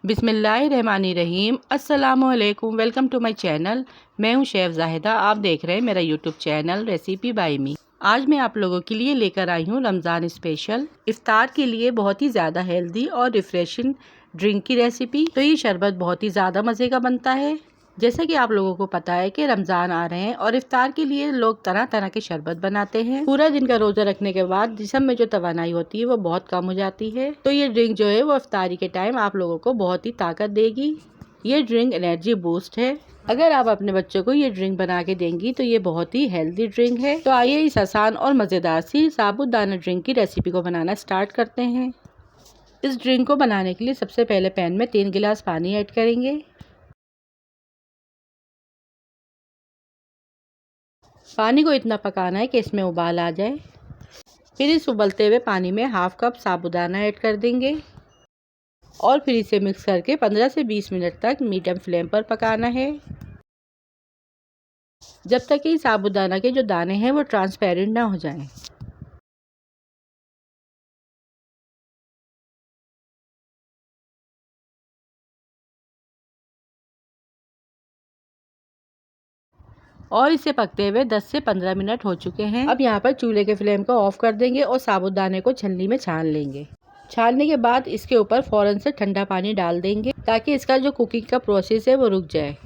बिस्मिल्लाहिर्रहमानिर्रहीम। अस्सलामुअलैकुम। Welcome to my channel. मैं हूं शेफ जाहिदा। आप देख रहे हैं मेरा YouTube channel recipe by me. आज मैं आप लोगों के लिए लेकर आई हूं रमज़ान स्पेशल इफ्तार के लिए बहुत ही ज़्यादा हेल्दी और रिफ्रेशिंग ड्रिंक की रेसिपी। तो ये शरबत बहुत ही ज़्यादा मज़े का बनता है। जैसे कि आप लोगों को पता है कि रमज़ान आ रहे हैं और इफ्तार के लिए लोग तरह तरह के शरबत बनाते हैं। पूरा दिन का रोज़ा रखने के बाद जिस्म में जो तवानाई होती है वो बहुत कम हो जाती है। तो ये ड्रिंक जो है वो इफ्तारी के टाइम आप लोगों को बहुत ही ताकत देगी। ये ड्रिंक एनर्जी बूस्ट है। अगर आप अपने बच्चों को ये ड्रिंक बना के देंगी तो ये बहुत ही हेल्दी ड्रिंक है। तो आइए इस आसान और मज़ेदार सी साबूदाना ड्रिंक की रेसिपी को बनाना स्टार्ट करते हैं। इस ड्रिंक को बनाने के लिए सबसे पहले पैन में 3 गिलास पानी ऐड करेंगे। पानी को इतना पकाना है कि इसमें उबाल आ जाए। फिर इस उबलते हुए पानी में हाफ कप साबूदाना ऐड कर देंगे और फिर इसे मिक्स करके 15 से 20 मिनट तक मीडियम फ्लेम पर पकाना है, जब तक कि साबूदाना के जो दाने हैं वो ट्रांसपेरेंट ना हो जाएं। और इसे पकते हुए 10 से 15 मिनट हो चुके हैं। अब यहाँ पर चूल्हे के फ्लेम को ऑफ कर देंगे और साबूदाने को छन्नी में छान लेंगे। छानने के बाद इसके ऊपर फ़ौरन से ठंडा पानी डाल देंगे ताकि इसका जो कुकिंग का प्रोसेस है वो रुक जाए।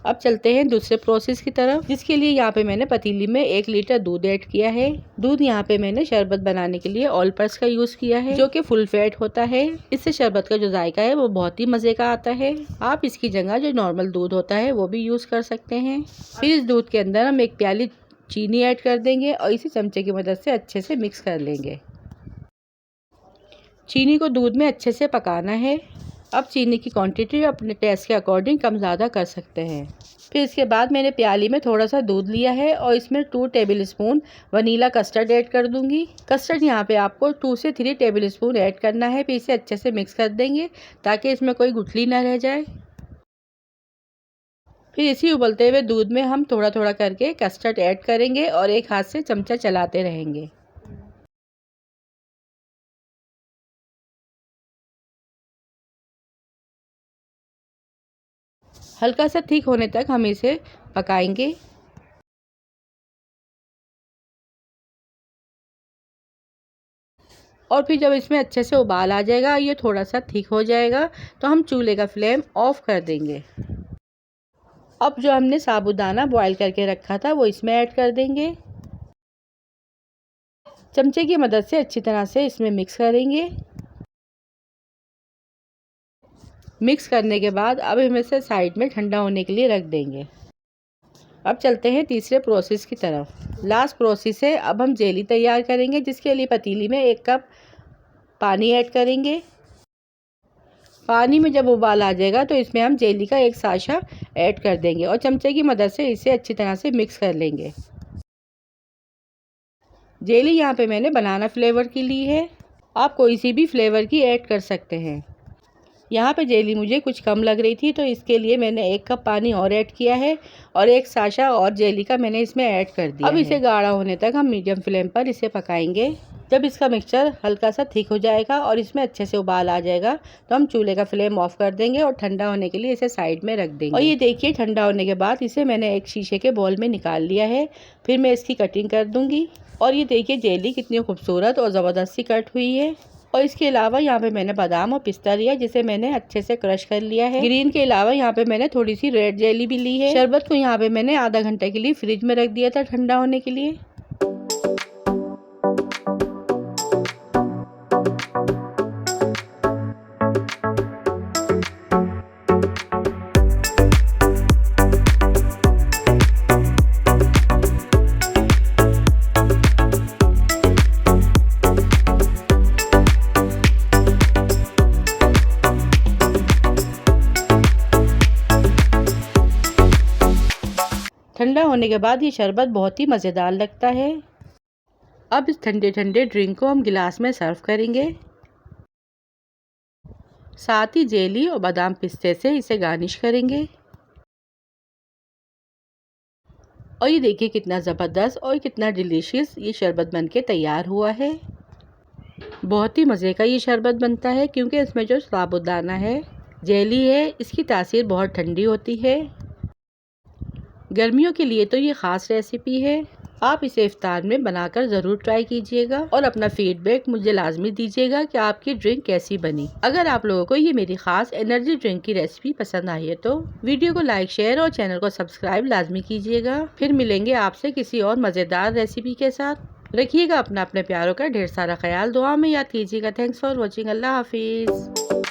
अब चलते हैं दूसरे प्रोसेस की तरफ, जिसके लिए यहाँ पे मैंने पतीली में 1 लीटर दूध ऐड किया है। दूध यहाँ पे मैंने शरबत बनाने के लिए ऑल पर्स का यूज़ किया है, जो कि फुल फैट होता है। इससे शरबत का जो जायका है वो बहुत ही मज़े का आता है। आप इसकी जगह जो नॉर्मल दूध होता है वो भी यूज़ कर सकते हैं। फिर इस दूध के अंदर हम 1 प्याली चीनी ऐड कर देंगे और इसी चमचे की मदद से अच्छे से मिक्स कर लेंगे। चीनी को दूध में अच्छे से पकाना है। अब चीनी की क्वांटिटी अपने टेस्ट के अकॉर्डिंग कम ज़्यादा कर सकते हैं। फिर इसके बाद मैंने प्याली में थोड़ा सा दूध लिया है और इसमें 2 टेबलस्पून वनीला कस्टर्ड ऐड कर दूंगी। कस्टर्ड यहाँ पे आपको 2 से 3 टेबलस्पून ऐड करना है। फिर इसे अच्छे से मिक्स कर देंगे ताकि इसमें कोई गुठली ना रह जाए। फिर इसी उबलते हुए दूध में हम थोड़ा थोड़ा करके कस्टर्ड ऐड करेंगे और एक हाथ से चमचा चलाते रहेंगे। हल्का सा थिक होने तक हम इसे पकाएंगे। और फिर जब इसमें अच्छे से उबाल आ जाएगा, ये थोड़ा सा थिक हो जाएगा, तो हम चूल्हे का फ्लेम ऑफ कर देंगे। अब जो हमने साबूदाना बॉईल करके रखा था वो इसमें ऐड कर देंगे। चमचे की मदद से अच्छी तरह से इसमें मिक्स करेंगे। मिक्स करने के बाद अब हम इसे साइड में ठंडा होने के लिए रख देंगे। अब चलते हैं तीसरे प्रोसेस की तरफ। लास्ट प्रोसेस है, अब हम जेली तैयार करेंगे, जिसके लिए पतीली में 1 कप पानी ऐड करेंगे। पानी में जब उबाल आ जाएगा तो इसमें हम जेली का 1 साशा ऐड कर देंगे और चमचे की मदद से इसे अच्छी तरह से मिक्स कर लेंगे। जेली यहाँ पे मैंने बनाना फ्लेवर की ली है, आप कोई सी भी फ्लेवर की ऐड कर सकते हैं। यहाँ पे जेली मुझे कुछ कम लग रही थी, तो इसके लिए मैंने 1 कप पानी और ऐड किया है और 1 साशा और जेली का मैंने इसमें ऐड कर दिया। अब इसे गाढ़ा होने तक हम मीडियम फ्लेम पर इसे पकाएंगे। जब इसका मिक्सचर हल्का सा थिक हो जाएगा और इसमें अच्छे से उबाल आ जाएगा तो हम चूल्हे का फ्लेम ऑफ कर देंगे और ठंडा होने के लिए इसे साइड में रख देंगे। और ये देखिए, ठंडा होने के बाद इसे मैंने एक शीशे के बाउल में निकाल लिया है। फिर मैं इसकी कटिंग कर दूंगी और ये देखिए जेली कितनी खूबसूरत और ज़बरदस्त सी कट हुई है। और इसके अलावा यहाँ पे मैंने बादाम और पिस्ता लिया, जिसे मैंने अच्छे से क्रश कर लिया है। ग्रीन के अलावा यहाँ पे मैंने थोड़ी सी रेड जेली भी ली है। शरबत को यहाँ पे मैंने आधा घंटे के लिए फ्रिज में रख दिया था ठंडा होने के लिए। ठंडा होने के बाद ये शरबत बहुत ही मज़ेदार लगता है। अब इस ठंडे ठंडे ड्रिंक को हम गिलास में सर्व करेंगे। साथ ही जेली और बादाम पिस्ते से इसे गार्निश करेंगे। और ये देखिए कितना ज़बरदस्त और कितना डिलीशियस ये शरबत बनके तैयार हुआ है। बहुत ही मज़े का ये शरबत बनता है क्योंकि इसमें जो साबूदाना है जेली है, इसकी तासीर बहुत ठंडी होती है। गर्मियों के लिए तो ये ख़ास रेसिपी है। आप इसे इफ्तार में बनाकर ज़रूर ट्राई कीजिएगा और अपना फीडबैक मुझे लाजमी दीजिएगा कि आपकी ड्रिंक कैसी बनी। अगर आप लोगों को ये मेरी ख़ास एनर्जी ड्रिंक की रेसिपी पसंद आई है तो वीडियो को लाइक, शेयर और चैनल को सब्सक्राइब लाजमी कीजिएगा। फिर मिलेंगे आपसे किसी और मज़ेदार रेसिपी के साथ। रखिएगा अपने प्यारों का ढेर सारा ख्याल, दुआ में याद कीजिएगा। Thanks for watching. अल्लाह हाफिज़।